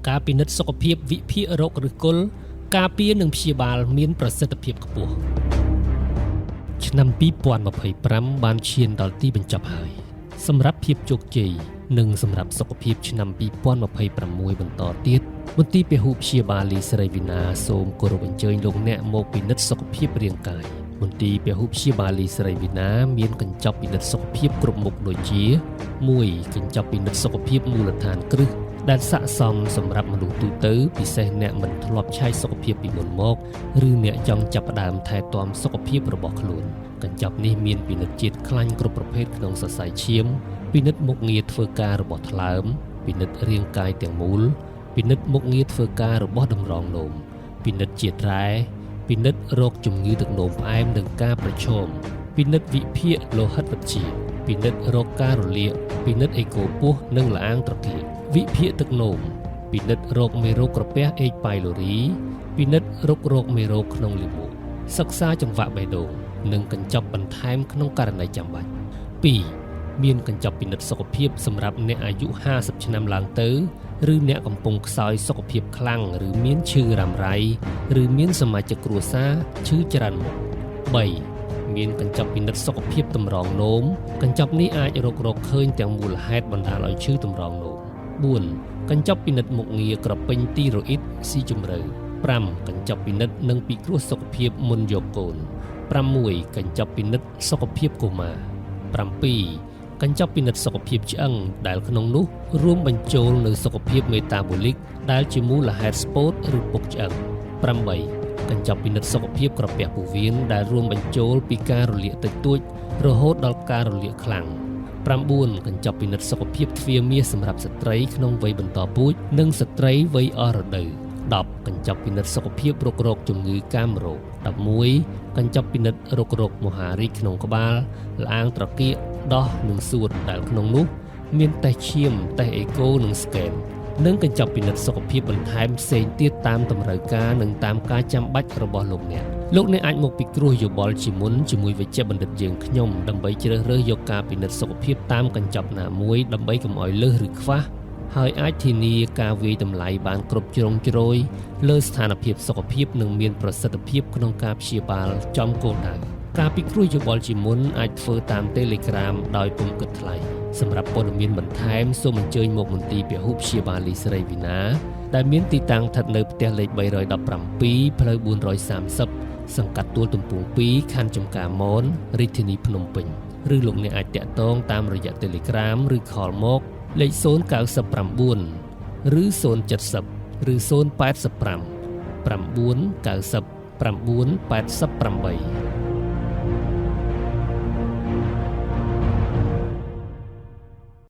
ការពិនិត្យសុខភាពវិភាគរោគឫសគល់ការពារនិងព្យាបាលមានប្រសិទ្ធភាពខ្ពស់ឆ្នាំ2025បានឈានដល់ទីបញ្ចប់ហើយសម្រាប់ភាពជោគជ័យនិងសម្រាប់សុខភាពឆ្នាំ2026បន្តទៀតមន្ទីរពហុព្យាបាលលីសេរីវីណាសូមគោរពអញ្ជើញលោកអ្នកមកពិនិត្យសុខភាពរាងកាយមន្ទីរពហុព្យាបាលលីសេរីវីណាមានកញ្ចប់ពិនិត្យសុខភាពគ្រប់មុខដូចជា 1. កញ្ចប់ពិនិត្យសុខភាពមូលដ្ឋានគ្រឹះដែលស័ក្តិសមសម្រាប់មនុស្សទូទៅពិសេសអ្នកមិនធ្លាប់ឆែកសុខភាពពីមុនមកឬអ្នកចង់ចាប់ផ្ដើមថែទាំសុខភាពរបស់ខ្លួនកញ្ចប់នេះមានពិនិត្យជាតិខ្លាញ់គ្រប់ប្រភេទក្នុងសរសៃឈាមពិនិត្យមុខងារធ្វើការរបស់ថ្លើមពិនិត្យរាងកាយទាំងមូលពិនិត្យមុខងារធ្វើការរបស់តម្រងនោមពិនិត្យជាតិរ៉ែពិនិត្យរោគជំងឺទឹកនោមផ្អែមនិងការប្រឈមពិនិត្យវិភាគលោហិតវិទ្យាពិនិត្យរោគការរលាកពិនិត្យអេកូពោះនិងល្អាងត្រគាកវិភាគទឹកនោមពិនិត្យរោគមេរោគក្រពះ H. pylori ពិនិត្យរោគមេរោគក្នុងលាមកសិក្សាចង្វាក់បេះដូងនិងកញ្ចប់បន្ថែមក្នុងករណីចាំបាច់ 2. មានកញ្ចប់ពិនិត្យសុខភាពសម្រាប់អ្នកអាយុ50ឆ្នាំឡើងទៅឬអ្នកកំពុងខ្សោយសុខភាពខ្លាំងឬមានឈឺរ៉ាំរ៉ៃឬមានសមាជិកគ្រួសារឈឺច្រើនមុខ 3. មានកញ្ចប់ពិនិត្យសុខភាពតម្រងនោមកញ្ចប់នេះអាចរកឃើញទាំងមូលហេតុបណ្ដាលឲ្យឈឺតម្រងនោម 4. កញ្ចប់ពិនិត្យមុខងារក្រពេញទីរ៉ូអ៊ីតស៊ីជម្រៅ 5. កញ្ចប់ពិនិត្យនិងពិគ្រោះសុខភាពមុនយកកូន 6. កញ្ចប់ពិនិត្យសុខភាពកុមារ 7. កញ្ចប់ពិនិត្យសុខភាពឆ្អឹងដែលក្នុងនោះរួមបញ្ចូលនៅសុខភាពមេតាបូលិកដែលជាមូលហេតុស្ពោតឬពុកឆ្អឹង 8. កញ្ចប់ពិនិត្យសុខភាពក្រពះពោះវៀនដែលរួមបញ្ចូលពីការរលាកតិចតួចរហូតដល់ការរលាកខ្លាំង 9. កញ្ចប់ពិនិត្យសុខភាពទ្វារមាសសម្រាប់ស្ត្រីក្នុងវ័យបន្តពូជនិងស្ត្រីវ័យអស់រដូវ 10. កញ្ចប់ពិនិត្យសុខភាពរោគជំងឺកាមរោគ 11. កញ្ចប់ពិនិត្យរោគមហារីកក្នុងក្បាលល្អាងត្រគាកដោះនិងសួតដែលក្នុងនោះមានតេស្តឈាមតេស្តអេកូនិងស្កេននិងកញ្ចប់ពិនិត្យសុខភាពបន្ថែមផ្សេងទៀតតាមតម្រូវការនិងតាមការចាំបាច់របស់លោកអ្នកអាចមកពិគ្រោះយោបល់ជាមុនជាមួយវេជ្ជបណ្ឌិតយើងខ្ញុំដើម្បីជ្រើសរើសយកការពិនិត្យសុខភាពតាមកញ្ចប់ណាមួយដើម្បីកុំឲ្យលើសឬខ្វះហើយអាចធានាការវាយតម្លៃបានគ្រប់ជ្រុងជ្រោយលើស្ថានភាពសុខភាពនិងមានប្រសិទ្ធភាពក្នុងការព្យាបាលចំគោលដៅការពិគ្រោះយោបល់ជាមុនអាចធ្វើតាម Telegram ដោយពុំគិតថ្លៃសម្រាប់ព័ត៌មានបន្ថែមសូមអញ្ជើញមកមន្ទីរពហុព្យាបាលលីសេរីវីណាដែលមានទីតាំងស្ថិតនៅផ្ទះលេខ317ផ្លូវ430សង្កាត់ទួលទំពូង2ខណ្ឌចំការមនរាជធានីភ្នំពេញឬលោកអ្នកអាចតាក់ទងតាមរយៈ Telegram ឬ Call មកលេខ099ឬ070ឬ085 990 988